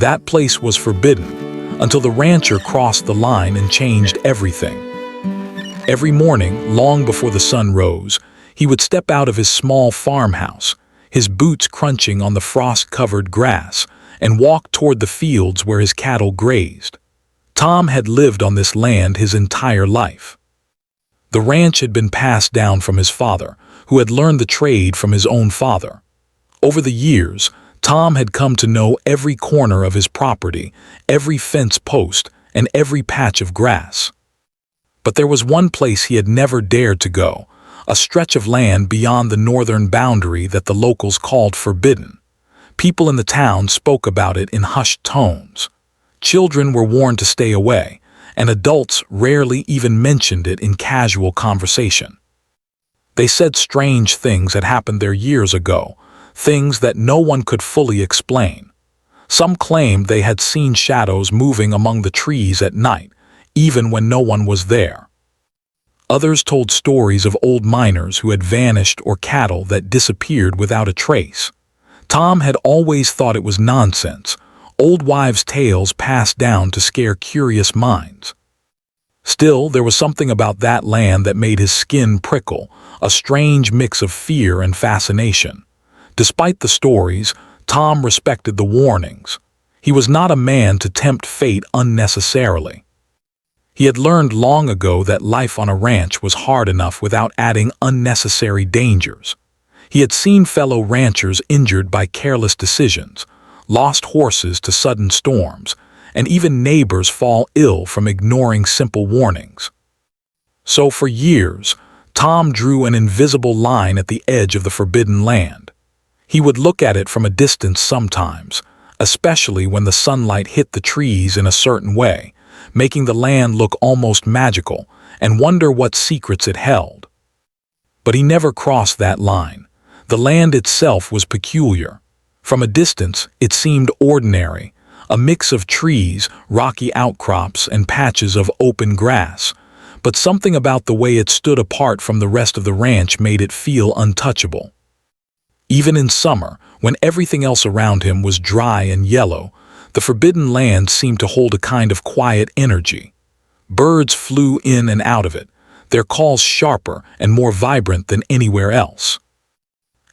That place was forbidden, until the rancher crossed the line and changed everything. Every morning, long before the sun rose, he would step out of his small farmhouse, his boots crunching on the frost-covered grass, and walk toward the fields where his cattle grazed. Tom had lived on this land his entire life. The ranch had been passed down from his father, who had learned the trade from his own father. Over the years, Tom had come to know every corner of his property, every fence post, and every patch of grass. But there was one place he had never dared to go, a stretch of land beyond the northern boundary that the locals called forbidden. People in the town spoke about it in hushed tones. Children were warned to stay away, and adults rarely even mentioned it in casual conversation. They said strange things had happened there years ago, things that no one could fully explain. Some claimed they had seen shadows moving among the trees at night, even when no one was there. Others told stories of old miners who had vanished or cattle that disappeared without a trace. Tom had always thought it was nonsense, old wives' tales passed down to scare curious minds. Still, there was something about that land that made his skin prickle, a strange mix of fear and fascination. Despite the stories, Tom respected the warnings. He was not a man to tempt fate unnecessarily. He had learned long ago that life on a ranch was hard enough without adding unnecessary dangers. He had seen fellow ranchers injured by careless decisions, lost horses to sudden storms, and even neighbors fall ill from ignoring simple warnings. So for years, Tom drew an invisible line at the edge of the forbidden land. He would look at it from a distance sometimes, especially when the sunlight hit the trees in a certain way, making the land look almost magical, and wonder what secrets it held. But he never crossed that line. The land itself was peculiar. From a distance, it seemed ordinary, a mix of trees, rocky outcrops, and patches of open grass. But something about the way it stood apart from the rest of the ranch made it feel untouchable. Even in summer, when everything else around him was dry and yellow, the forbidden land seemed to hold a kind of quiet energy. Birds flew in and out of it, their calls sharper and more vibrant than anywhere else.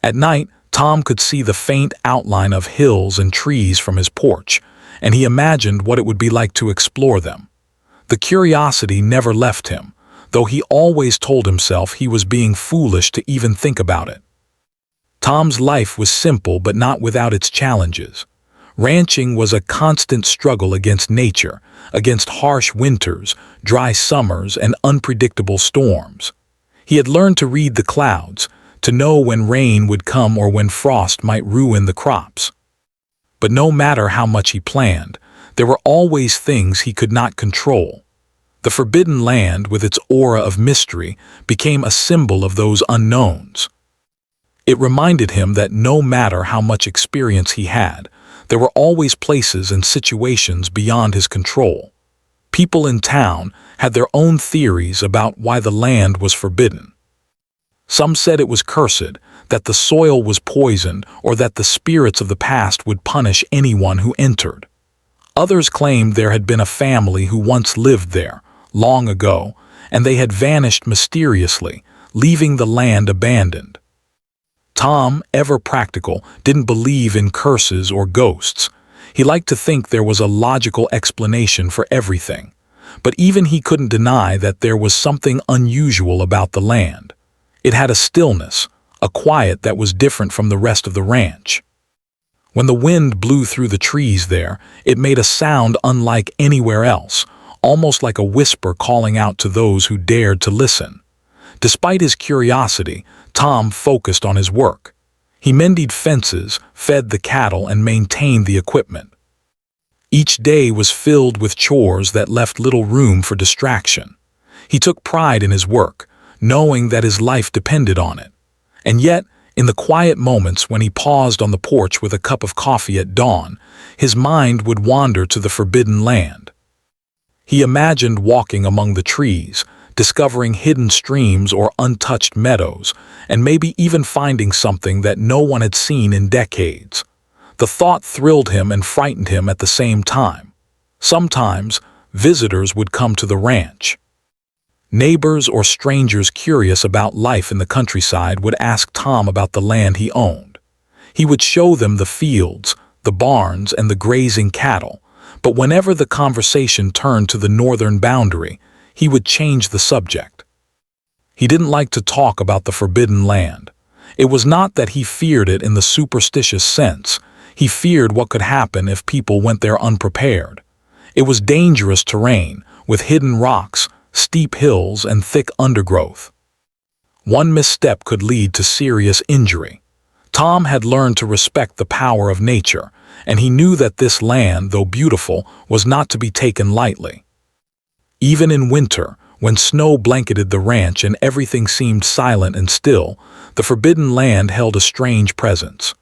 At night, Tom could see the faint outline of hills and trees from his porch, and he imagined what it would be like to explore them. The curiosity never left him, though he always told himself he was being foolish to even think about it. Tom's life was simple but not without its challenges. Ranching was a constant struggle against nature, against harsh winters, dry summers, and unpredictable storms. He had learned to read the clouds, to know when rain would come or when frost might ruin the crops. But no matter how much he planned, there were always things he could not control. The forbidden land, with its aura of mystery, became a symbol of those unknowns. It reminded him that no matter how much experience he had, there were always places and situations beyond his control. People in town had their own theories about why the land was forbidden. Some said it was cursed, that the soil was poisoned, or that the spirits of the past would punish anyone who entered. Others claimed there had been a family who once lived there, long ago, and they had vanished mysteriously, leaving the land abandoned. Tom, ever practical, didn't believe in curses or ghosts. He liked to think there was a logical explanation for everything. But even he couldn't deny that there was something unusual about the land. It had a stillness, a quiet that was different from the rest of the ranch. When the wind blew through the trees there, it made a sound unlike anywhere else, almost like a whisper calling out to those who dared to listen. Despite his curiosity, Tom focused on his work. He mended fences, fed the cattle, and maintained the equipment. Each day was filled with chores that left little room for distraction. He took pride in his work, knowing that his life depended on it. And yet, in the quiet moments when he paused on the porch with a cup of coffee at dawn, his mind would wander to the forbidden land. He imagined walking among the trees, discovering hidden streams or untouched meadows, and maybe even finding something that no one had seen in decades. The thought thrilled him and frightened him at the same time. Sometimes, visitors would come to the ranch. Neighbors or strangers curious about life in the countryside would ask Tom about the land he owned. He would show them the fields, the barns, and the grazing cattle, but whenever the conversation turned to the northern boundary, he would change the subject. He didn't like to talk about the forbidden land. It was not that he feared it in the superstitious sense. He feared what could happen if people went there unprepared. It was dangerous terrain, with hidden rocks, steep hills, and thick undergrowth. One misstep could lead to serious injury. Tom had learned to respect the power of nature, and he knew that this land, though beautiful, was not to be taken lightly. Even in winter, when snow blanketed the ranch and everything seemed silent and still, the forbidden land held a strange presence.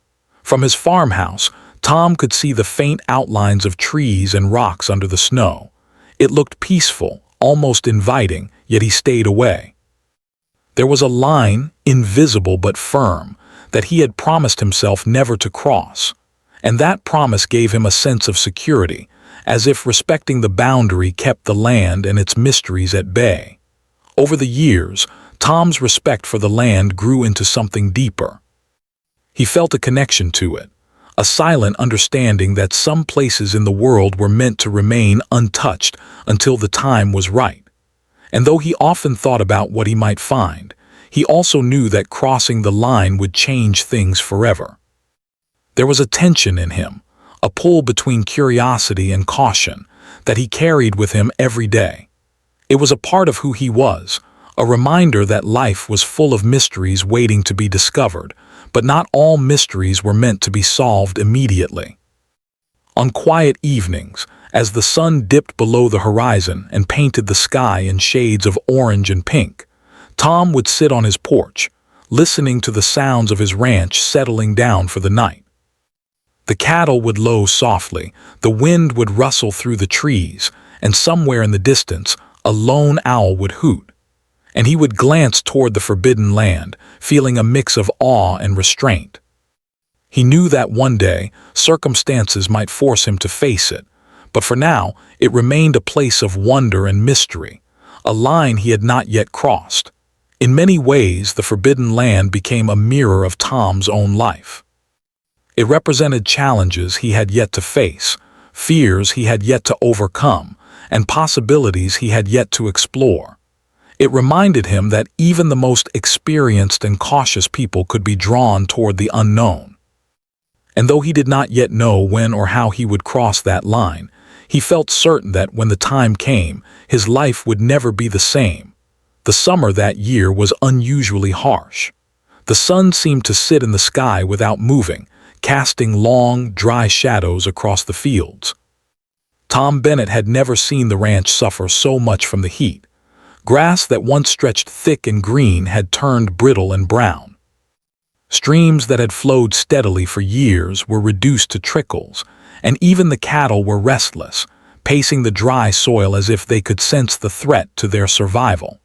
From his farmhouse, Tom could see the faint outlines of trees and rocks under the snow. It looked peaceful, almost inviting, yet he stayed away. There was a line, invisible but firm, that he had promised himself never to cross, and that promise gave him a sense of security, as if respecting the boundary kept the land and its mysteries at bay. Over the years, Tom's respect for the land grew into something deeper. He felt a connection to it, a silent understanding that some places in the world were meant to remain untouched until the time was right. And though he often thought about what he might find, he also knew that crossing the line would change things forever. There was a tension in him, a pull between curiosity and caution, that he carried with him every day. It was a part of who he was, a reminder that life was full of mysteries waiting to be discovered, but not all mysteries were meant to be solved immediately. On quiet evenings, as the sun dipped below the horizon and painted the sky in shades of orange and pink, Tom would sit on his porch, listening to the sounds of his ranch settling down for the night. The cattle would low softly, the wind would rustle through the trees, and somewhere in the distance, a lone owl would hoot. And he would glance toward the forbidden land, feeling a mix of awe and restraint. He knew that one day, circumstances might force him to face it, but for now, it remained a place of wonder and mystery, a line he had not yet crossed. In many ways, the forbidden land became a mirror of Tom's own life. It represented challenges he had yet to face, fears he had yet to overcome, and possibilities he had yet to explore. It reminded him that even the most experienced and cautious people could be drawn toward the unknown. And though he did not yet know when or how he would cross that line, he felt certain that when the time came, his life would never be the same. The summer that year was unusually harsh. The sun seemed to sit in the sky without moving, casting long, dry shadows across the fields. Tom Bennett had never seen the ranch suffer so much from the heat. Grass that once stretched thick and green had turned brittle and brown. Streams that had flowed steadily for years were reduced to trickles, and even the cattle were restless, pacing the dry soil as if they could sense the threat to their survival.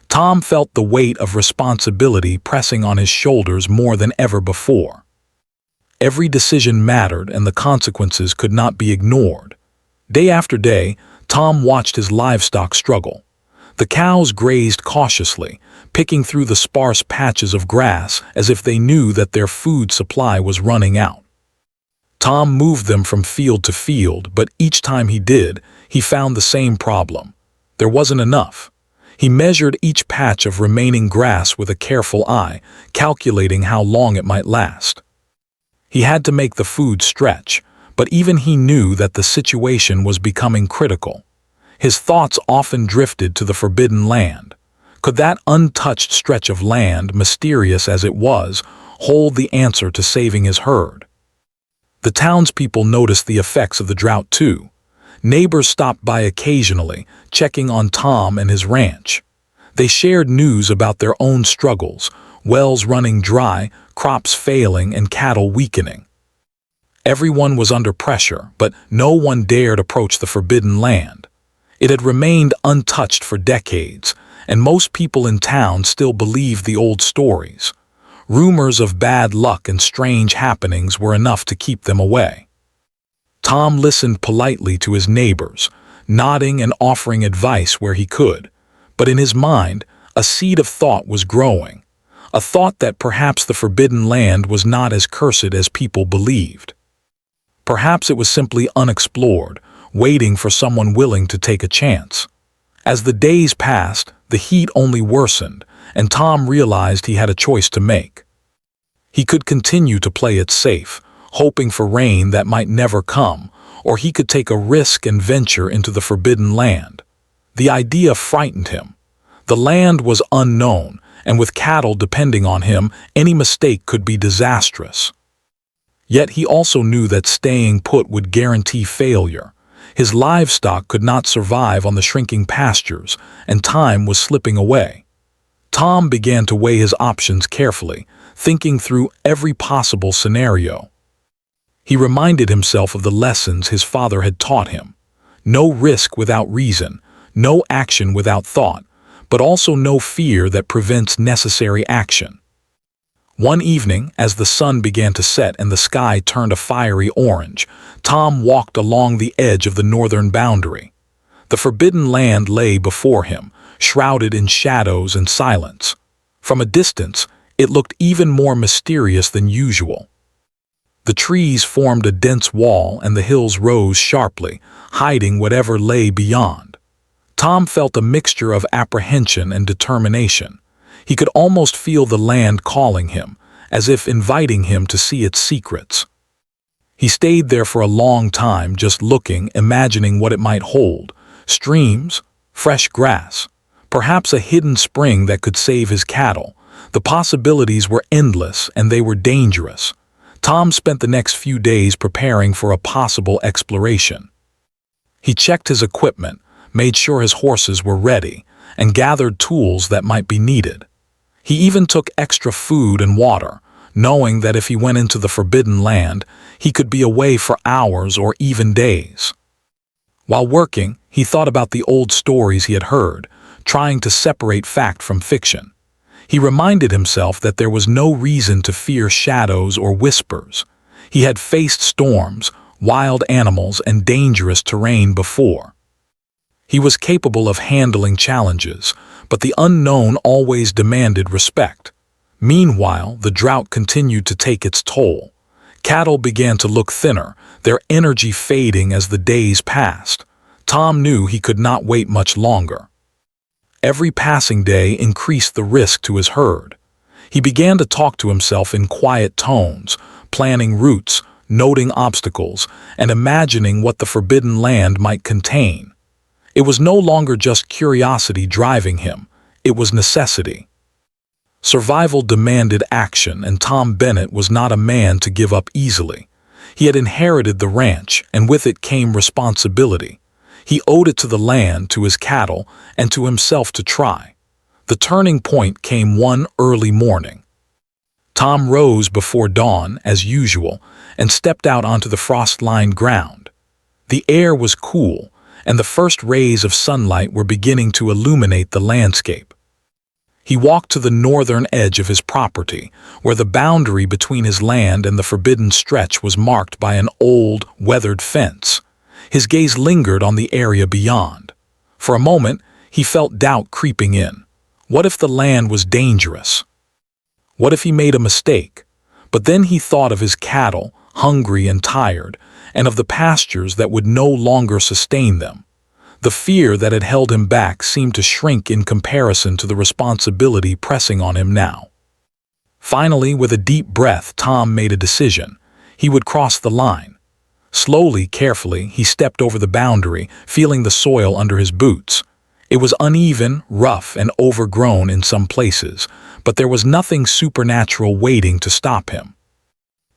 Tom felt the weight of responsibility pressing on his shoulders more than ever before. Every decision mattered, and the consequences could not be ignored. Day after day, Tom watched his livestock struggle. The cows grazed cautiously, picking through the sparse patches of grass as if they knew that their food supply was running out. Tom moved them from field to field, but each time he did, he found the same problem. There wasn't enough. He measured each patch of remaining grass with a careful eye, calculating how long it might last. He had to make the food stretch, but even he knew that the situation was becoming critical. His thoughts often drifted to the forbidden land. Could that untouched stretch of land, mysterious as it was, hold the answer to saving his herd? The townspeople noticed the effects of the drought too. Neighbors stopped by occasionally, checking on Tom and his ranch. They shared news about their own struggles, wells running dry, crops failing, and cattle weakening. Everyone was under pressure, but no one dared approach the forbidden land. It had remained untouched for decades, and most people in town still believed the old stories. Rumors of bad luck and strange happenings were enough to keep them away. Tom listened politely to his neighbors, nodding and offering advice where he could, but in his mind, a seed of thought was growing, a thought that perhaps the forbidden land was not as cursed as people believed. Perhaps it was simply unexplored, waiting for someone willing to take a chance. As the days passed, the heat only worsened, and Tom realized he had a choice to make. He could continue to play it safe, hoping for rain that might never come, or he could take a risk and venture into the forbidden land. The idea frightened him. The land was unknown, and with cattle depending on him, any mistake could be disastrous. Yet he also knew that staying put would guarantee failure. His livestock could not survive on the shrinking pastures, and time was slipping away. Tom began to weigh his options carefully, thinking through every possible scenario. He reminded himself of the lessons his father had taught him. No risk without reason, no action without thought, but also no fear that prevents necessary action. One evening, as the sun began to set and the sky turned a fiery orange, Tom walked along the edge of the northern boundary. The forbidden land lay before him, shrouded in shadows and silence. From a distance, it looked even more mysterious than usual. The trees formed a dense wall and the hills rose sharply, hiding whatever lay beyond. Tom felt a mixture of apprehension and determination. He could almost feel the land calling him, as if inviting him to see its secrets. He stayed there for a long time, just looking, imagining what it might hold. Streams, fresh grass, perhaps a hidden spring that could save his cattle. The possibilities were endless, and they were dangerous. Tom spent the next few days preparing for a possible exploration. He checked his equipment, made sure his horses were ready, and gathered tools that might be needed. He even took extra food and water, knowing that if he went into the forbidden land, he could be away for hours or even days. While working, he thought about the old stories he had heard, trying to separate fact from fiction. He reminded himself that there was no reason to fear shadows or whispers. He had faced storms, wild animals, and dangerous terrain before. He was capable of handling challenges, but the unknown always demanded respect. Meanwhile, the drought continued to take its toll. Cattle began to look thinner, their energy fading as the days passed. Tom knew he could not wait much longer. Every passing day increased the risk to his herd. He began to talk to himself in quiet tones, planning routes, noting obstacles, and imagining what the forbidden land might contain. It was no longer just curiosity driving him, it was necessity. Survival demanded action, and Tom Bennett was not a man to give up easily. He had inherited the ranch, and with it came responsibility. He owed it to the land, to his cattle, and to himself to try. The turning point came one early morning. Tom rose before dawn, as usual, and stepped out onto the frost-lined ground. The air was cool, and the first rays of sunlight were beginning to illuminate the landscape. He walked to the northern edge of his property, where the boundary between his land and the forbidden stretch was marked by an old, weathered fence. His gaze lingered on the area beyond. For a moment, he felt doubt creeping in. What if the land was dangerous? What if he made a mistake? But then he thought of his cattle, hungry and tired, and of the pastures that would no longer sustain them. The fear that had held him back seemed to shrink in comparison to the responsibility pressing on him now. Finally, with a deep breath, Tom made a decision. He would cross the line. Slowly, carefully, he stepped over the boundary, feeling the soil under his boots. It was uneven, rough, and overgrown in some places, but there was nothing supernatural waiting to stop him.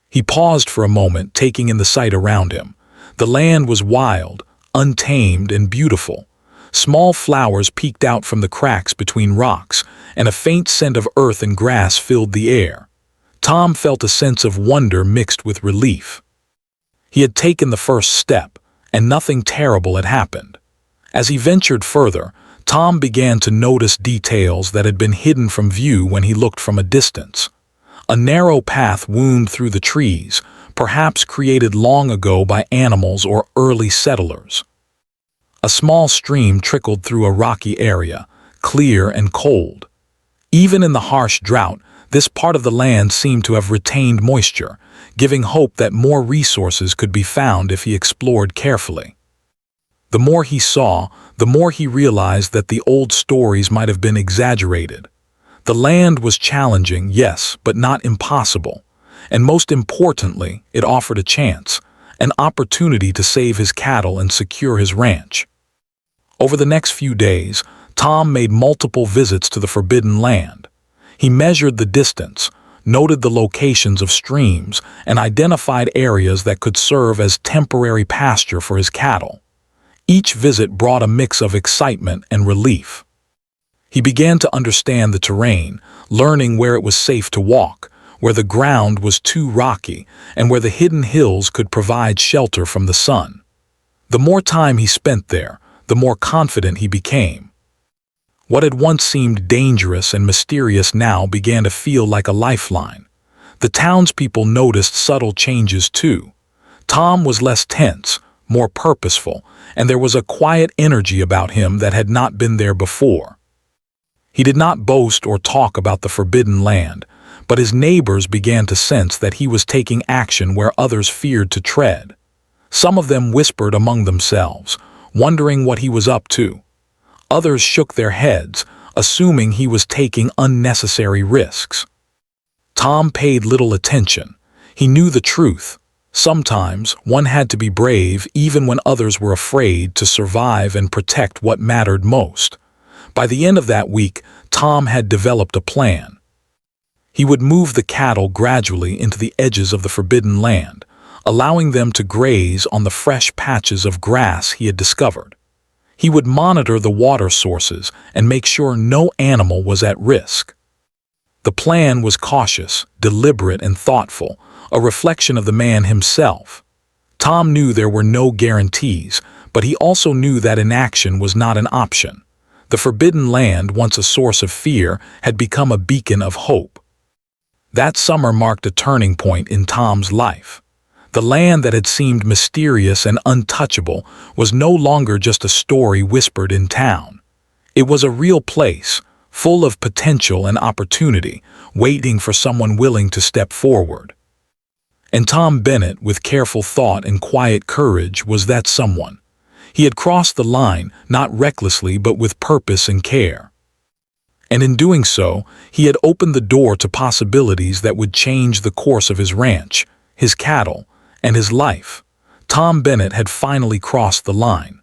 He paused for a moment, taking in the sight around him. The land was wild, untamed, and beautiful. Small flowers peeked out from the cracks between rocks, and a faint scent of earth and grass filled the air. Tom felt a sense of wonder mixed with relief. He had taken the first step, and nothing terrible had happened. As he ventured further, Tom began to notice details that had been hidden from view when he looked from a distance. A narrow path wound through the trees, perhaps created long ago by animals or early settlers. A small stream trickled through a rocky area, clear and cold. Even in the harsh drought, this part of the land seemed to have retained moisture, giving hope that more resources could be found if he explored carefully. The more he saw, the more he realized that the old stories might have been exaggerated. The land was challenging, yes, but not impossible. And most importantly, it offered a chance, an opportunity to save his cattle and secure his ranch. Over the next few days, Tom made multiple visits to the Forbidden Land. He measured the distance, noted the locations of streams, and identified areas that could serve as temporary pasture for his cattle. Each visit brought a mix of excitement and relief. He began to understand the terrain, learning where it was safe to walk, where the ground was too rocky, and where the hidden hills could provide shelter from the sun. The more time he spent there, the more confident he became. What had once seemed dangerous and mysterious now began to feel like a lifeline. The townspeople noticed subtle changes too. Tom was less tense, more purposeful, and there was a quiet energy about him that had not been there before. He did not boast or talk about the Forbidden Land, but his neighbors began to sense that he was taking action where others feared to tread. Some of them whispered among themselves, wondering what he was up to. Others shook their heads, assuming he was taking unnecessary risks. Tom paid little attention. He knew the truth. Sometimes one had to be brave even when others were afraid to survive and protect what mattered most. By the end of that week, Tom had developed a plan. He would move the cattle gradually into the edges of the Forbidden Land, allowing them to graze on the fresh patches of grass he had discovered. He would monitor the water sources and make sure no animal was at risk. The plan was cautious, deliberate, and thoughtful, a reflection of the man himself. Tom knew there were no guarantees, but he also knew that inaction was not an option. The Forbidden Land, once a source of fear, had become a beacon of hope. That summer marked a turning point in Tom's life. The land that had seemed mysterious and untouchable was no longer just a story whispered in town. It was a real place, full of potential and opportunity, waiting for someone willing to step forward. And Tom Bennett, with careful thought and quiet courage, was that someone. He had crossed the line, not recklessly but with purpose and care. And in doing so, he had opened the door to possibilities that would change the course of his ranch, his cattle, and his life. Tom Bennett had finally crossed the line.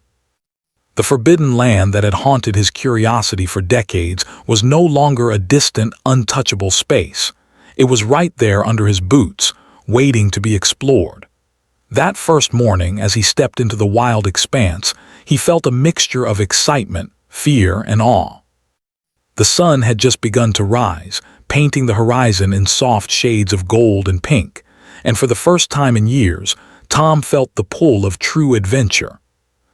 The Forbidden Land that had haunted his curiosity for decades was no longer a distant, untouchable space. It was right there under his boots, waiting to be explored. That first morning, as he stepped into the wild expanse, he felt a mixture of excitement, fear, and awe. The sun had just begun to rise, painting the horizon in soft shades of gold and pink, and for the first time in years, Tom felt the pull of true adventure.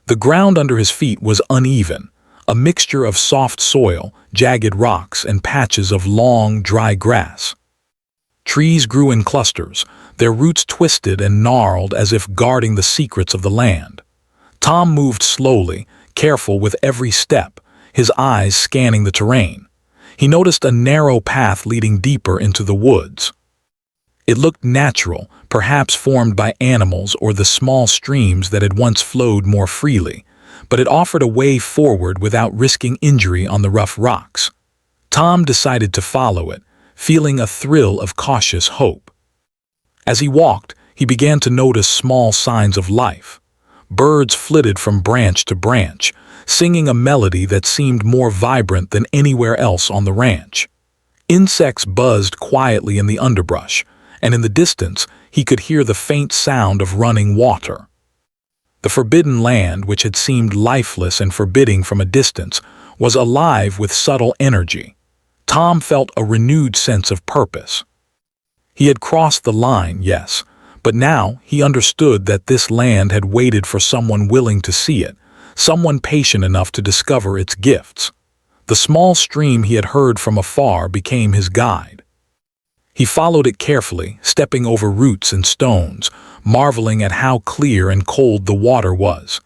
The ground under his feet was uneven, a mixture of soft soil, jagged rocks, and patches of long, dry grass. Trees grew in clusters, their roots twisted and gnarled as if guarding the secrets of the land. Tom moved slowly, careful with every step, his eyes scanning the terrain. He noticed a narrow path leading deeper into the woods. It looked natural, perhaps formed by animals or the small streams that had once flowed more freely, but it offered a way forward without risking injury on the rough rocks. Tom decided to follow it, feeling a thrill of cautious hope. As he walked, he began to notice small signs of life. Birds flitted from branch to branch, singing a melody that seemed more vibrant than anywhere else on the ranch. Insects buzzed quietly in the underbrush, and in the distance he could hear the faint sound of running water. The Forbidden Land, which had seemed lifeless and forbidding from a distance, was alive with subtle energy. Tom felt a renewed sense of purpose. He had crossed the line, yes, but now he understood that this land had waited for someone willing to see it, someone patient enough to discover its gifts. The small stream he had heard from afar became his guide. He followed it carefully, stepping over roots and stones, marveling at how clear and cold the water was.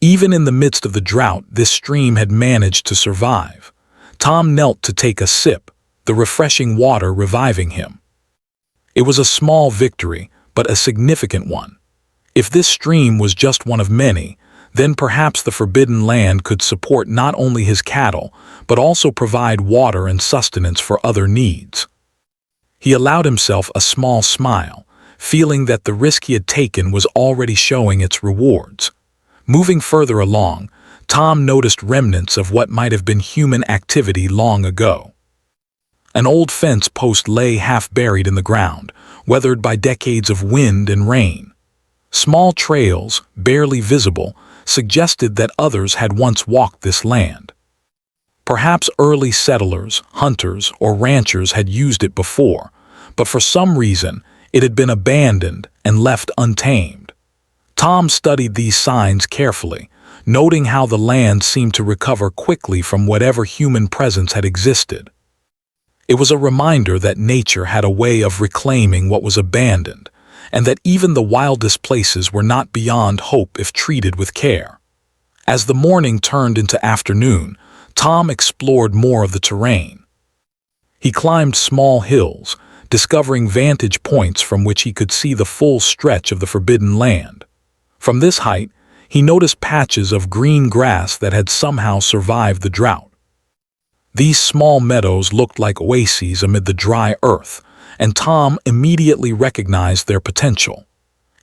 Even in the midst of the drought, this stream had managed to survive. Tom knelt to take a sip, the refreshing water reviving him. It was a small victory, but a significant one. If this stream was just one of many, then perhaps the forbidden land could support not only his cattle, but also provide water and sustenance for other needs. He allowed himself a small smile, feeling that the risk he had taken was already showing its rewards. Moving further along, Tom noticed remnants of what might have been human activity long ago. An old fence post lay half buried in the ground, weathered by decades of wind and rain. Small trails, barely visible, suggested that others had once walked this land. Perhaps early settlers, hunters, or ranchers had used it before, but for some reason it had been abandoned and left untamed. Tom studied these signs carefully, noting how the land seemed to recover quickly from whatever human presence had existed. It was a reminder that nature had a way of reclaiming what was abandoned, and that even the wildest places were not beyond hope if treated with care. As the morning turned into afternoon, Tom explored more of the terrain. He climbed small hills, discovering vantage points from which he could see the full stretch of the forbidden land. From this height, he noticed patches of green grass that had somehow survived the drought. These small meadows looked like oases amid the dry earth, and Tom immediately recognized their potential.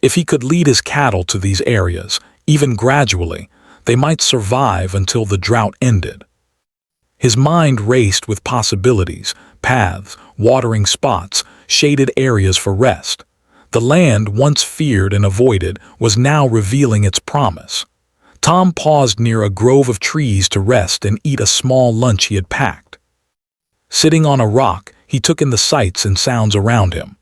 If he could lead his cattle to these areas, even gradually, they might survive until the drought ended. His mind raced with possibilities, paths, watering spots, shaded areas for rest. The land, once feared and avoided, was now revealing its promise. Tom paused near a grove of trees to rest and eat a small lunch he had packed. Sitting on a rock, he took in the sights and sounds around him.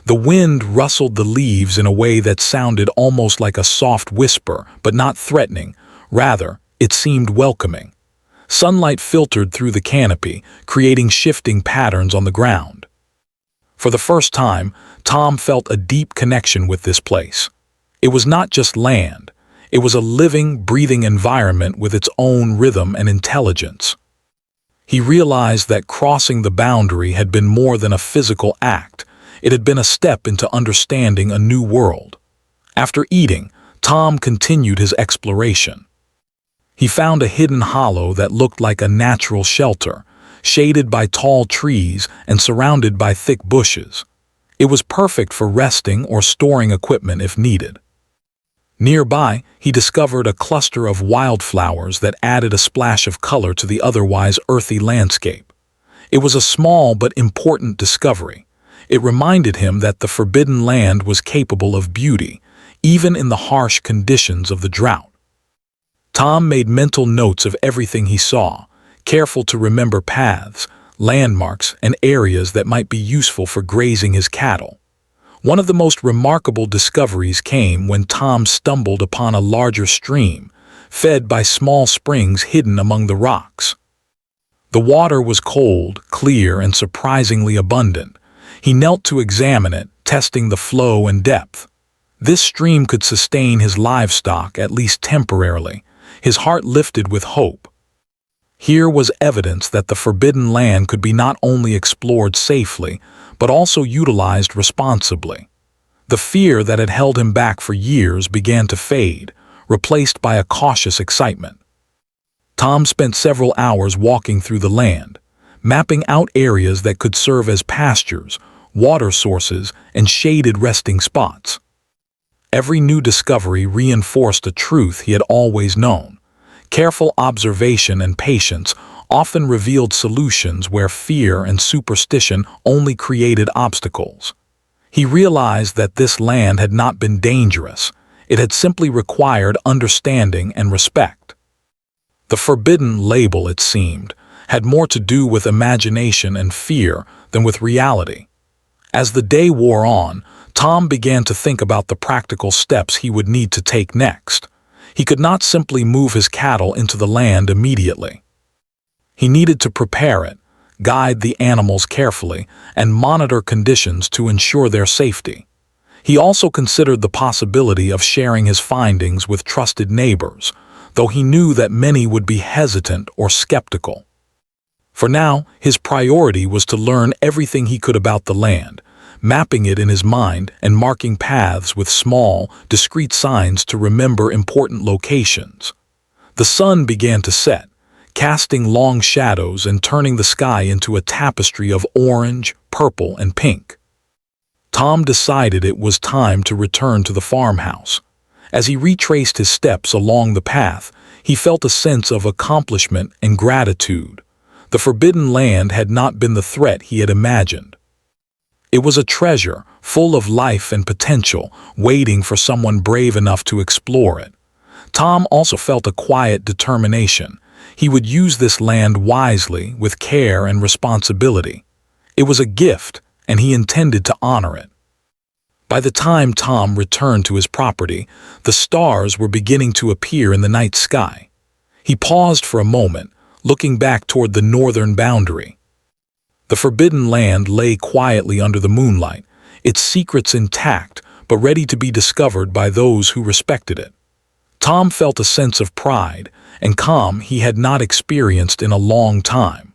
The wind rustled the leaves in a way that sounded almost like a soft whisper, but not threatening. Rather, it seemed welcoming. Sunlight filtered through the canopy, creating shifting patterns on the ground. For the first time, Tom felt a deep connection with this place. It was not just land. It was a living, breathing environment with its own rhythm and intelligence. He realized that crossing the boundary had been more than a physical act. It had been a step into understanding a new world. After eating, Tom continued his exploration. He found a hidden hollow that looked like a natural shelter, shaded by tall trees and surrounded by thick bushes. It was perfect for resting or storing equipment if needed. Nearby, he discovered a cluster of wildflowers that added a splash of color to the otherwise earthy landscape. It was a small but important discovery. It reminded him that the forbidden land was capable of beauty, even in the harsh conditions of the drought. Tom made mental notes of everything he saw, careful to remember paths, landmarks, and areas that might be useful for grazing his cattle. One of the most remarkable discoveries came when Tom stumbled upon a larger stream, fed by small springs hidden among the rocks. The water was cold, clear, and surprisingly abundant. He knelt to examine it, testing the flow and depth. This stream could sustain his livestock, at least temporarily. His heart lifted with hope. Here was evidence that the forbidden land could be not only explored safely, but also utilized responsibly. The fear that had held him back for years began to fade, replaced by a cautious excitement. Tom spent several hours walking through the land, mapping out areas that could serve as pastures, water sources, and shaded resting spots. Every new discovery reinforced a truth he had always known. Careful observation and patience often revealed solutions where fear and superstition only created obstacles. He realized that this land had not been dangerous. It had simply required understanding and respect. The forbidden label, it seemed, had more to do with imagination and fear than with reality. As the day wore on, Tom began to think about the practical steps he would need to take next. He could not simply move his cattle into the land immediately. He needed to prepare it, guide the animals carefully, and monitor conditions to ensure their safety. He also considered the possibility of sharing his findings with trusted neighbors, though he knew that many would be hesitant or skeptical. For now, his priority was to learn everything he could about the land, mapping it in his mind and marking paths with small, discreet signs to remember important locations. The sun began to set, casting long shadows and turning the sky into a tapestry of orange, purple, and pink. Tom decided it was time to return to the farmhouse. As he retraced his steps along the path, he felt a sense of accomplishment and gratitude. The forbidden land had not been the threat he had imagined. It was a treasure, full of life and potential, waiting for someone brave enough to explore it. Tom also felt a quiet determination. He would use this land wisely, with care and responsibility. It was a gift, and he intended to honor it. By the time Tom returned to his property, the stars were beginning to appear in the night sky. He paused for a moment, looking back toward the northern boundary. The forbidden land lay quietly under the moonlight, its secrets intact but ready to be discovered by those who respected it. Tom felt a sense of pride and calm he had not experienced in a long time.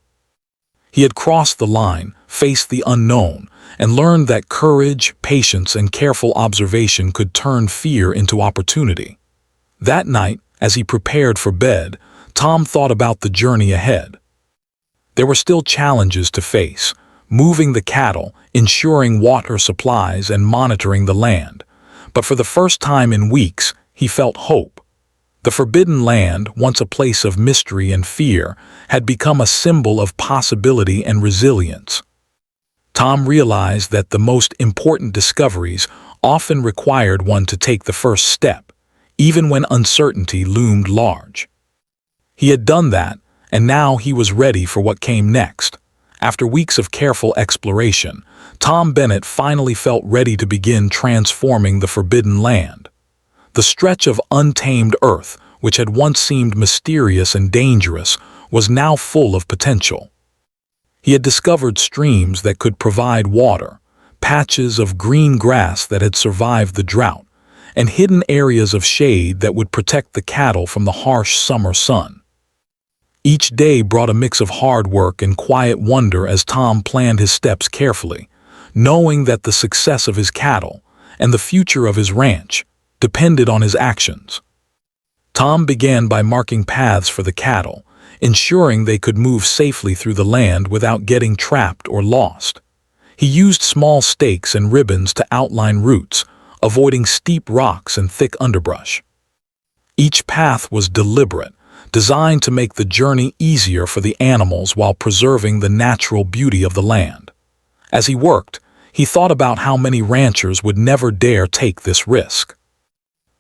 He had crossed the line, faced the unknown, and learned that courage, patience, and careful observation could turn fear into opportunity. That night, as he prepared for bed, Tom thought about the journey ahead. There were still challenges to face: moving the cattle, ensuring water supplies, and monitoring the land. But for the first time in weeks, he felt hope. The forbidden land, once a place of mystery and fear, had become a symbol of possibility and resilience. Tom realized that the most important discoveries often required one to take the first step, even when uncertainty loomed large. He had done that, and now he was ready for what came next. After weeks of careful exploration, Tom Bennett finally felt ready to begin transforming the forbidden land. The stretch of untamed earth, which had once seemed mysterious and dangerous, was now full of potential. He had discovered streams that could provide water, patches of green grass that had survived the drought, and hidden areas of shade that would protect the cattle from the harsh summer sun. Each day brought a mix of hard work and quiet wonder as Tom planned his steps carefully, knowing that the success of his cattle and the future of his ranch depended on his actions. Tom began by marking paths for the cattle, ensuring they could move safely through the land without getting trapped or lost. He used small stakes and ribbons to outline routes, avoiding steep rocks and thick underbrush. Each path was deliberate, designed to make the journey easier for the animals while preserving the natural beauty of the land. As he worked, he thought about how many ranchers would never dare take this risk.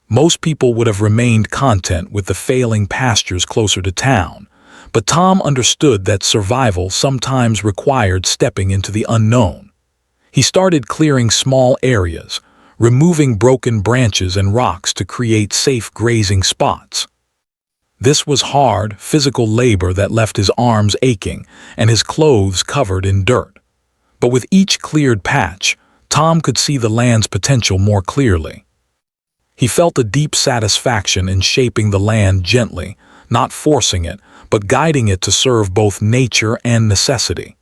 Most people would have remained content with the failing pastures closer to town, but Tom understood that survival sometimes required stepping into the unknown. He started clearing small areas, removing broken branches and rocks to create safe grazing spots. This was hard, physical labor that left his arms aching and his clothes covered in dirt. But with each cleared patch, Tom could see the land's potential more clearly. He felt a deep satisfaction in shaping the land gently, not forcing it, but guiding it to serve both nature and necessity.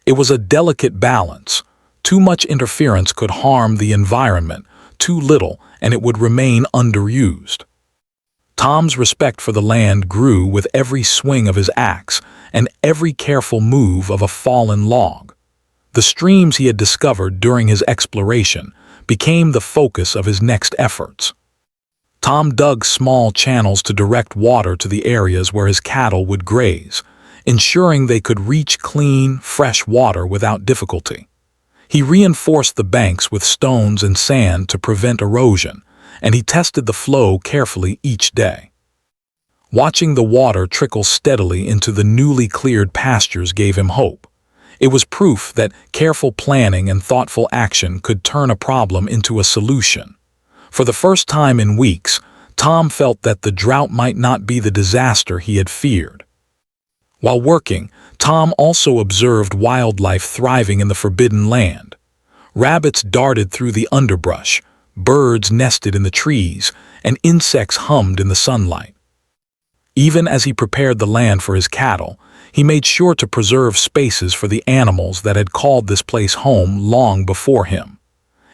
It was a delicate balance. Too much interference could harm the environment, too little, and it would remain underused. Tom's respect for the land grew with every swing of his axe and every careful move of a fallen log. The streams he had discovered during his exploration became the focus of his next efforts. Tom dug small channels to direct water to the areas where his cattle would graze, ensuring they could reach clean, fresh water without difficulty. He reinforced the banks with stones and sand to prevent erosion, and he tested the flow carefully each day. Watching the water trickle steadily into the newly cleared pastures gave him hope. It was proof that careful planning and thoughtful action could turn a problem into a solution. For the first time in weeks, Tom felt that the drought might not be the disaster he had feared. While working, Tom also observed wildlife thriving in the forbidden land. Rabbits darted through the underbrush, birds nested in the trees, and insects hummed in the sunlight. Even as he prepared the land for his cattle, he made sure to preserve spaces for the animals that had called this place home long before him.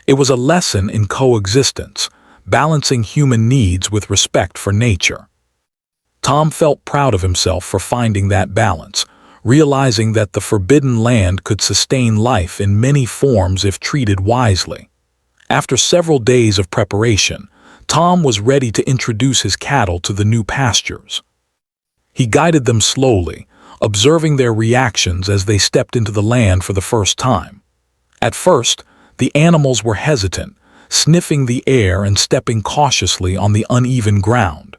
It was a lesson in coexistence, balancing human needs with respect for nature. Tom felt proud of himself for finding that balance, realizing that the forbidden land could sustain life in many forms if treated wisely. After several days of preparation, Tom was ready to introduce his cattle to the new pastures. He guided them slowly, observing their reactions as they stepped into the land for the first time. At first, the animals were hesitant, sniffing the air and stepping cautiously on the uneven ground.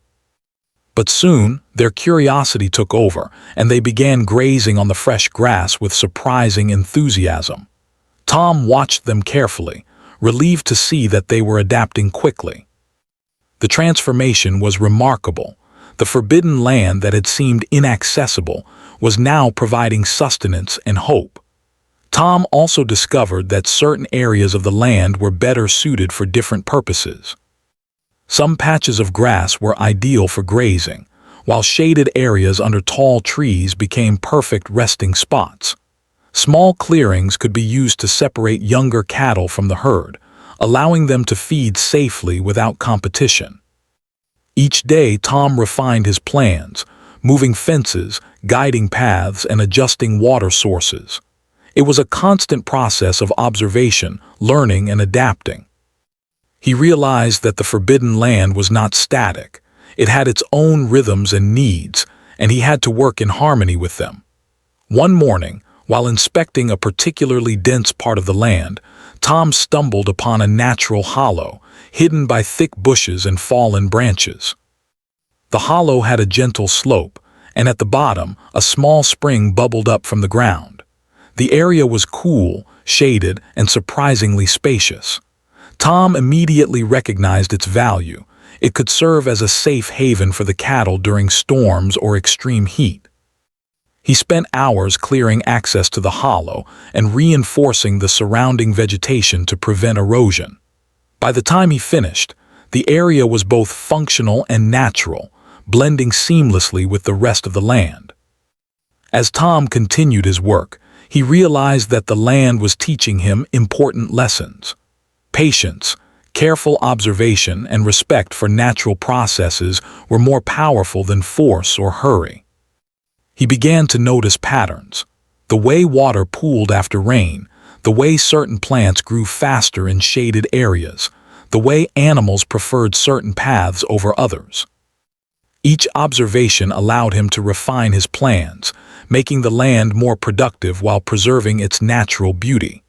But soon, their curiosity took over, and they began grazing on the fresh grass with surprising enthusiasm. Tom watched them carefully, relieved to see that they were adapting quickly. The transformation was remarkable. The forbidden land that had seemed inaccessible was now providing sustenance and hope. Tom also discovered that certain areas of the land were better suited for different purposes. Some patches of grass were ideal for grazing, while shaded areas under tall trees became perfect resting spots. Small clearings could be used to separate younger cattle from the herd, allowing them to feed safely without competition. Each day, Tom refined his plans, moving fences, guiding paths, and adjusting water sources. It was a constant process of observation, learning, and adapting. He realized that the forbidden land was not static. It had its own rhythms and needs, and he had to work in harmony with them. One morning, while inspecting a particularly dense part of the land, Tom stumbled upon a natural hollow, hidden by thick bushes and fallen branches. The hollow had a gentle slope, and at the bottom, a small spring bubbled up from the ground. The area was cool, shaded, and surprisingly spacious. Tom immediately recognized its value. It could serve as a safe haven for the cattle during storms or extreme heat. He spent hours clearing access to the hollow and reinforcing the surrounding vegetation to prevent erosion. By the time he finished, the area was both functional and natural, blending seamlessly with the rest of the land. As Tom continued his work, he realized that the land was teaching him important lessons. Patience, careful observation, and respect for natural processes were more powerful than force or hurry. He began to notice patterns: the way water pooled after rain, the way certain plants grew faster in shaded areas, the way animals preferred certain paths over others. Each observation allowed him to refine his plans, making the land more productive while preserving its natural beauty.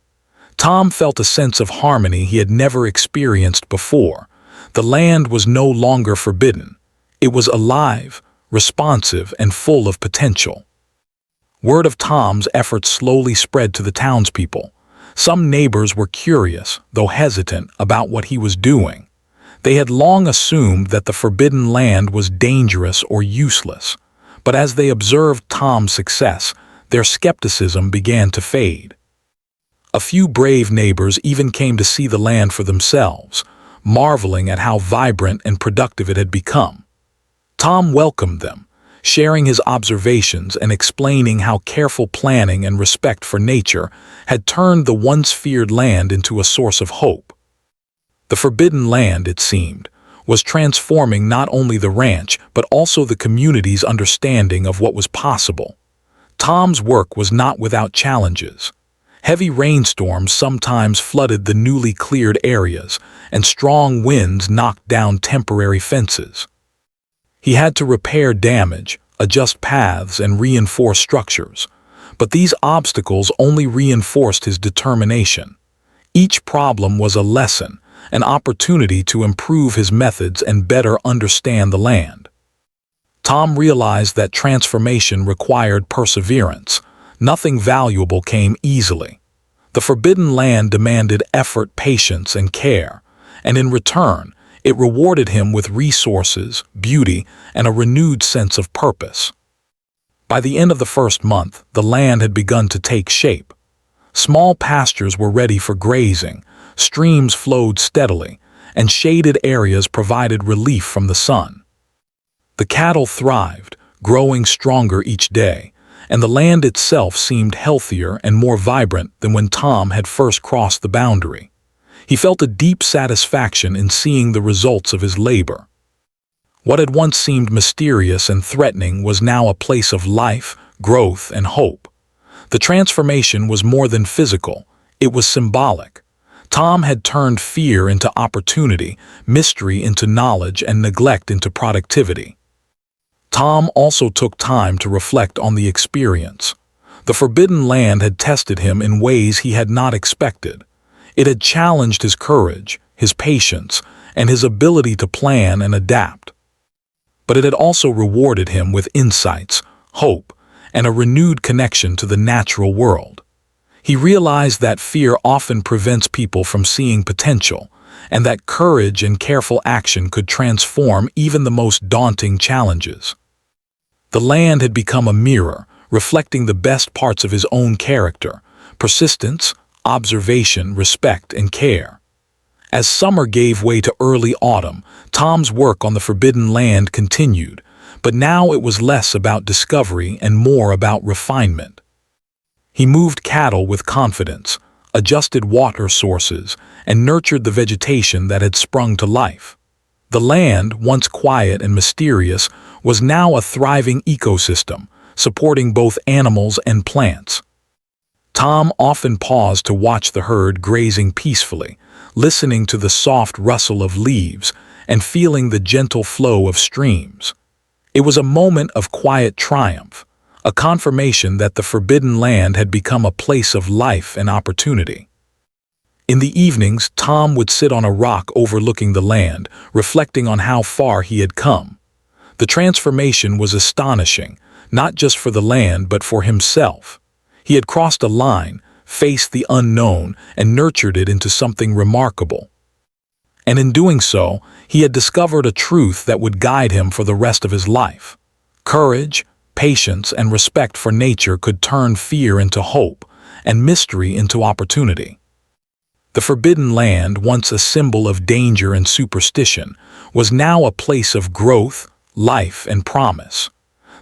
Tom felt a sense of harmony he had never experienced before. The land was no longer forbidden. It was alive, responsive, and full of potential. Word of Tom's efforts slowly spread to the townspeople. Some neighbors were curious, though hesitant, about what he was doing. They had long assumed that the forbidden land was dangerous or useless, but as they observed Tom's success, their skepticism began to fade. A few brave neighbors even came to see the land for themselves, marveling at how vibrant and productive it had become. Tom welcomed them, sharing his observations and explaining how careful planning and respect for nature had turned the once feared land into a source of hope. The forbidden land, it seemed, was transforming not only the ranch but also the community's understanding of what was possible. Tom's work was not without challenges. Heavy rainstorms sometimes flooded the newly cleared areas, and strong winds knocked down temporary fences. He had to repair damage, adjust paths, and reinforce structures. But these obstacles only reinforced his determination. Each problem was a lesson, an opportunity to improve his methods and better understand the land. Tom realized that transformation required perseverance. Nothing valuable came easily. The forbidden land demanded effort, patience, and care, and in return, it rewarded him with resources, beauty, and a renewed sense of purpose. By the end of the first month, the land had begun to take shape. Small pastures were ready for grazing, streams flowed steadily, and shaded areas provided relief from the sun. The cattle thrived, growing stronger each day, and the land itself seemed healthier and more vibrant than when Tom had first crossed the boundary. He felt a deep satisfaction in seeing the results of his labor. What had once seemed mysterious and threatening was now a place of life, growth, and hope. The transformation was more than physical, it was symbolic. Tom had turned fear into opportunity, mystery into knowledge, and neglect into productivity. Tom also took time to reflect on the experience. The forbidden land had tested him in ways he had not expected. It had challenged his courage, his patience, and his ability to plan and adapt. But it had also rewarded him with insights, hope, and a renewed connection to the natural world. He realized that fear often prevents people from seeing potential, and that courage and careful action could transform even the most daunting challenges. The land had become a mirror, reflecting the best parts of his own character: persistence, observation, respect, and care. As summer gave way to early autumn, Tom's work on the forbidden land continued, but now it was less about discovery and more about refinement. He moved cattle with confidence, adjusted water sources, and nurtured the vegetation that had sprung to life. The land, once quiet and mysterious, was now a thriving ecosystem, supporting both animals and plants. Tom often paused to watch the herd grazing peacefully, listening to the soft rustle of leaves and feeling the gentle flow of streams. It was a moment of quiet triumph, a confirmation that the forbidden land had become a place of life and opportunity. In the evenings, Tom would sit on a rock overlooking the land, reflecting on how far he had come. The transformation was astonishing, not just for the land but for himself. He had crossed a line, faced the unknown, and nurtured it into something remarkable. And in doing so, he had discovered a truth that would guide him for the rest of his life. Courage, patience, and respect for nature could turn fear into hope, and mystery into opportunity. The forbidden land, once a symbol of danger and superstition, was now a place of growth, life, and promise.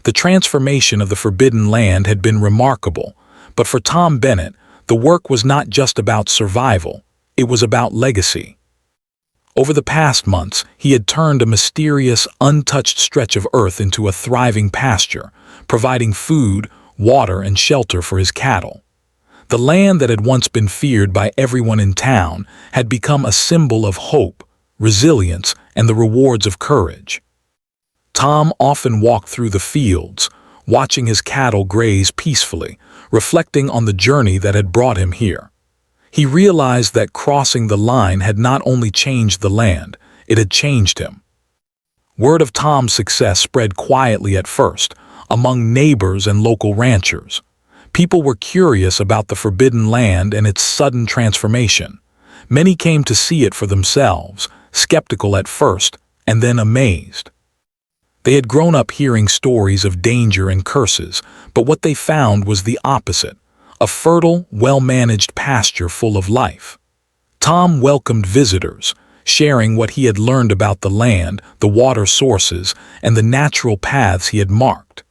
The transformation of the forbidden land had been remarkable, but for Tom Bennett, the work was not just about survival, it was about legacy. Over the past months, he had turned a mysterious, untouched stretch of earth into a thriving pasture, providing food, water, and shelter for his cattle. The land that had once been feared by everyone in town had become a symbol of hope, resilience, and the rewards of courage. Tom often walked through the fields, watching his cattle graze peacefully, reflecting on the journey that had brought him here. He realized that crossing the line had not only changed the land, it had changed him. Word of Tom's success spread quietly at first, among neighbors and local ranchers. People were curious about the forbidden land and its sudden transformation. Many came to see it for themselves, skeptical at first, and then amazed. They had grown up hearing stories of danger and curses, but what they found was the opposite: a fertile, well-managed pasture full of life. Tom welcomed visitors, sharing what he had learned about the land, the water sources, and the natural paths he had marked.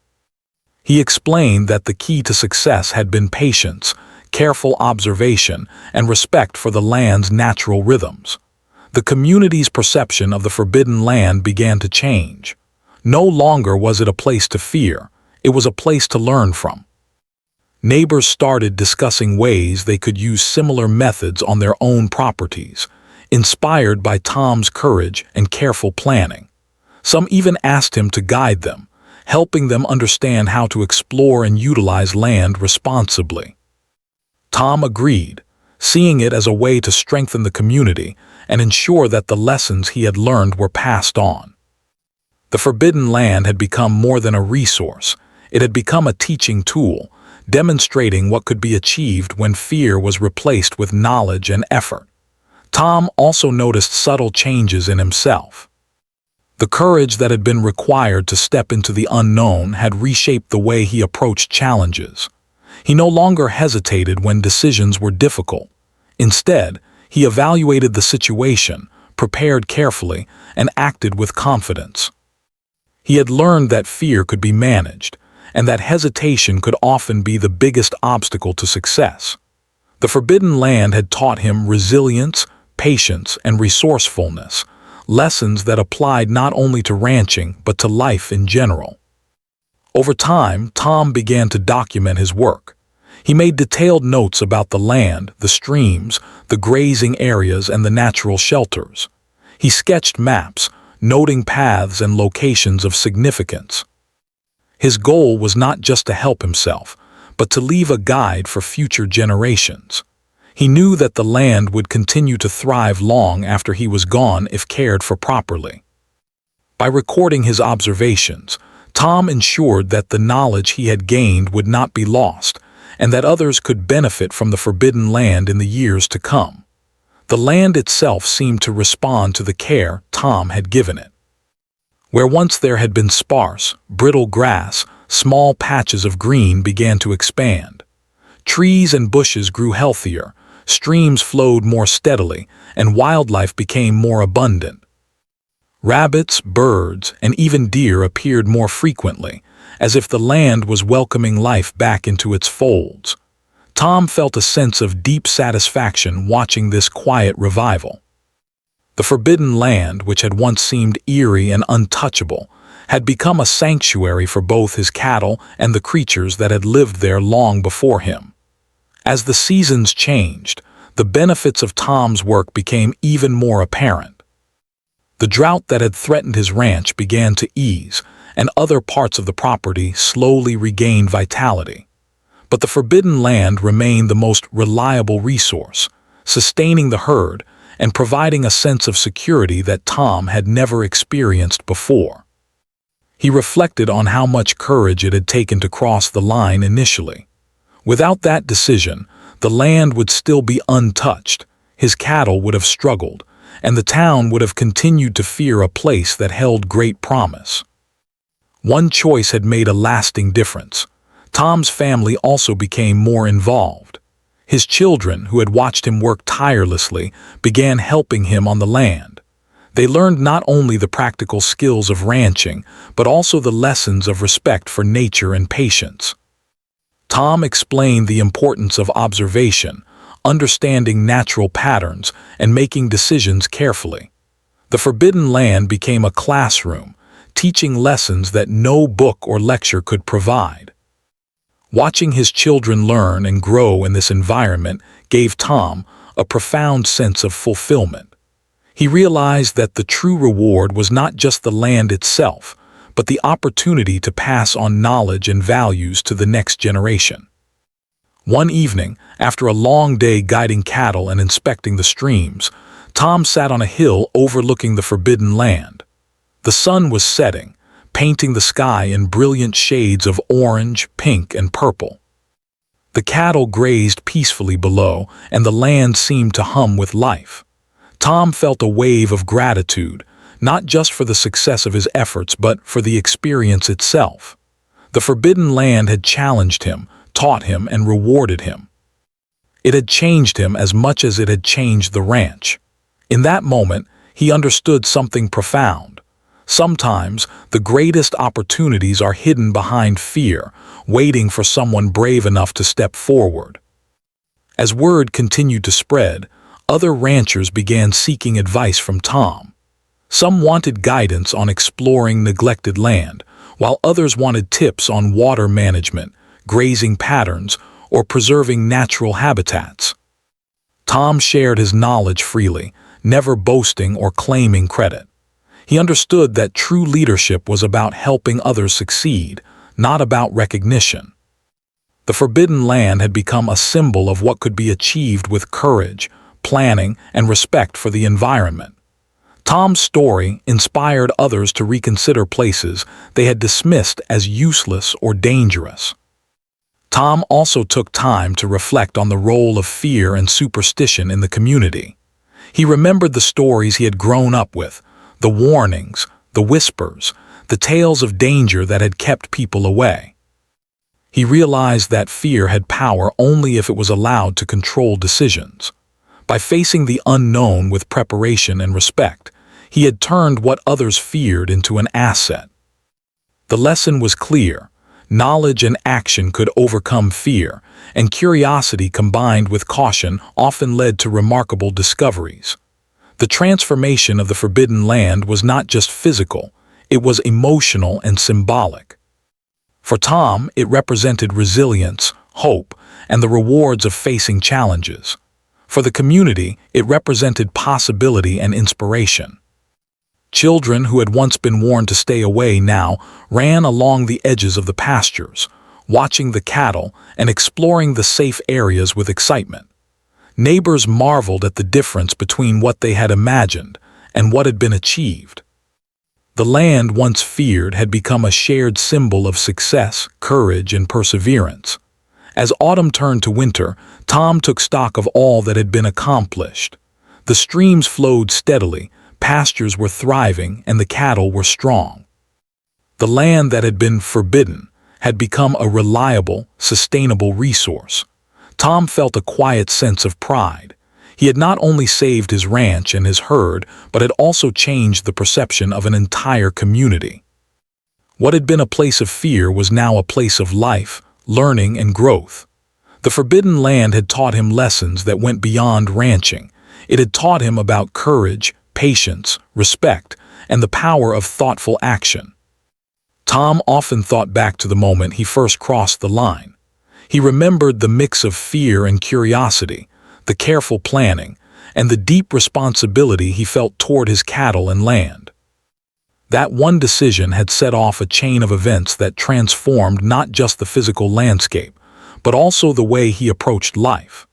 He explained that the key to success had been patience, careful observation, and respect for the land's natural rhythms. The community's perception of the forbidden land began to change. No longer was it a place to fear, it was a place to learn from. Neighbors started discussing ways they could use similar methods on their own properties, inspired by Tom's courage and careful planning. Some even asked him to guide them, helping them understand how to explore and utilize land responsibly. Tom agreed, seeing it as a way to strengthen the community and ensure that the lessons he had learned were passed on. The forbidden land had become more than a resource, it had become a teaching tool, demonstrating what could be achieved when fear was replaced with knowledge and effort. Tom also noticed subtle changes in himself. The courage that had been required to step into the unknown had reshaped the way he approached challenges. He no longer hesitated when decisions were difficult. Instead, he evaluated the situation, prepared carefully, and acted with confidence. He had learned that fear could be managed, and that hesitation could often be the biggest obstacle to success. The Forbidden Land had taught him resilience, patience, and resourcefulness, lessons that applied not only to ranching but to life in general. Over time, Tom began to document his work. He made detailed notes about the land, the streams, the grazing areas, and the natural shelters. He sketched maps, noting paths and locations of significance. His goal was not just to help himself, but to leave a guide for future generations. He knew that the land would continue to thrive long after he was gone if cared for properly. By recording his observations, Tom ensured that the knowledge he had gained would not be lost, and that others could benefit from the Forbidden Land in the years to come. The land itself seemed to respond to the care Tom had given it. Where once there had been sparse, brittle grass, small patches of green began to expand. Trees and bushes grew healthier, streams flowed more steadily, and wildlife became more abundant. Rabbits, birds, and even deer appeared more frequently, as if the land was welcoming life back into its folds. Tom felt a sense of deep satisfaction watching this quiet revival. The Forbidden Land, which had once seemed eerie and untouchable, had become a sanctuary for both his cattle and the creatures that had lived there long before him. As the seasons changed, the benefits of Tom's work became even more apparent. The drought that had threatened his ranch began to ease, and other parts of the property slowly regained vitality. But the Forbidden Land remained the most reliable resource, sustaining the herd and providing a sense of security that Tom had never experienced before. He reflected on how much courage it had taken to cross the line initially. Without that decision, the land would still be untouched, his cattle would have struggled, and the town would have continued to fear a place that held great promise. One choice had made a lasting difference. Tom's family also became more involved. His children, who had watched him work tirelessly, began helping him on the land. They learned not only the practical skills of ranching, but also the lessons of respect for nature and patience. Tom explained the importance of observation, understanding natural patterns, and making decisions carefully. The Forbidden Land became a classroom, teaching lessons that no book or lecture could provide. Watching his children learn and grow in this environment gave Tom a profound sense of fulfillment. He realized that the true reward was not just the land itself, but the opportunity to pass on knowledge and values to the next generation. One evening, after a long day guiding cattle and inspecting the streams, Tom sat on a hill overlooking the Forbidden Land. The sun was setting, painting the sky in brilliant shades of orange, pink, and purple. The cattle grazed peacefully below, and the land seemed to hum with life. Tom felt a wave of gratitude, not just for the success of his efforts, but for the experience itself. The Forbidden Land had challenged him, taught him, and rewarded him. It had changed him as much as it had changed the ranch. In that moment, he understood something profound. Sometimes, the greatest opportunities are hidden behind fear, waiting for someone brave enough to step forward. As word continued to spread, other ranchers began seeking advice from Tom. Some wanted guidance on exploring neglected land, while others wanted tips on water management, grazing patterns, or preserving natural habitats. Tom shared his knowledge freely, never boasting or claiming credit. He understood that true leadership was about helping others succeed, not about recognition. The Forbidden Land had become a symbol of what could be achieved with courage, planning, and respect for the environment. Tom's story inspired others to reconsider places they had dismissed as useless or dangerous. Tom also took time to reflect on the role of fear and superstition in the community. He remembered the stories he had grown up with, the warnings, the whispers, the tales of danger that had kept people away. He realized that fear had power only if it was allowed to control decisions. By facing the unknown with preparation and respect, he had turned what others feared into an asset. The lesson was clear. Knowledge and action could overcome fear, and curiosity combined with caution often led to remarkable discoveries. The transformation of the Forbidden Land was not just physical, it was emotional and symbolic. For Tom, it represented resilience, hope, and the rewards of facing challenges. For the community, it represented possibility and inspiration. Children who had once been warned to stay away now ran along the edges of the pastures, watching the cattle and exploring the safe areas with excitement. Neighbors marveled at the difference between what they had imagined and what had been achieved. The land once feared had become a shared symbol of success, courage, and perseverance. As autumn turned to winter, Tom took stock of all that had been accomplished. The streams flowed steadily, pastures were thriving, and the cattle were strong. The land that had been forbidden had become a reliable, sustainable resource. Tom felt a quiet sense of pride. He had not only saved his ranch and his herd, but had also changed the perception of an entire community. What had been a place of fear was now a place of life, learning, and growth. The Forbidden Land had taught him lessons that went beyond ranching. It had taught him about courage, patience, respect, and the power of thoughtful action. Tom often thought back to the moment he first crossed the line. He remembered the mix of fear and curiosity, the careful planning, and the deep responsibility he felt toward his cattle and land. That one decision had set off a chain of events that transformed not just the physical landscape, but also the way he approached life.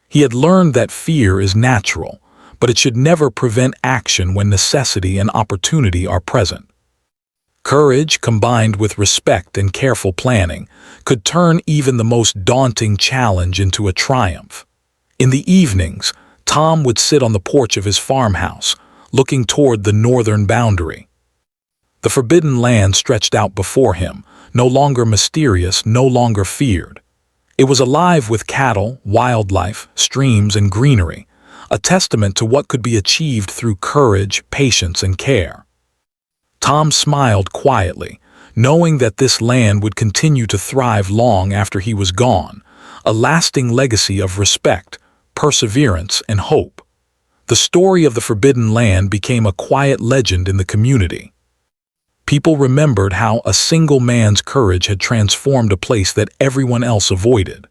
He had learned that fear is natural, but it should never prevent action when necessity and opportunity are present. Courage, combined with respect and careful planning, could turn even the most daunting challenge into a triumph. In the evenings, Tom would sit on the porch of his farmhouse, looking toward the northern boundary. The Forbidden Land stretched out before him, no longer mysterious, no longer feared. It was alive with cattle, wildlife, streams, and greenery, a testament to what could be achieved through courage, patience, and care. Tom smiled quietly, knowing that this land would continue to thrive long after he was gone, a lasting legacy of respect, perseverance, and hope. The story of the Forbidden Land became a quiet legend in the community. People remembered how a single man's courage had transformed a place that everyone else avoided.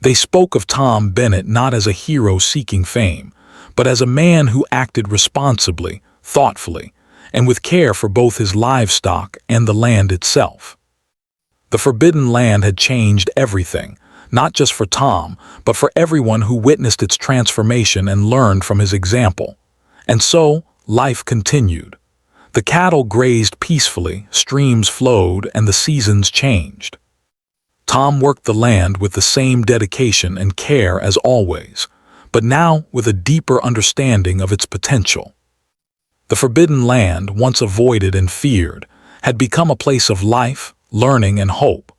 They spoke of Tom Bennett not as a hero seeking fame, but as a man who acted responsibly, thoughtfully, and with care for both his livestock and the land itself. The Forbidden Land had changed everything, not just for Tom, but for everyone who witnessed its transformation and learned from his example. And so, life continued. The cattle grazed peacefully, streams flowed, and the seasons changed. Tom worked the land with the same dedication and care as always, but now with a deeper understanding of its potential. The Forbidden Land, once avoided and feared, had become a place of life, learning, and hope,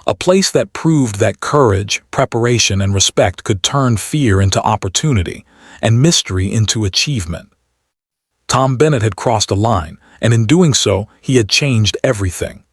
a place that proved that courage, preparation, and respect could turn fear into opportunity and mystery into achievement. Tom Bennett had crossed a line, and in doing so, he had changed everything.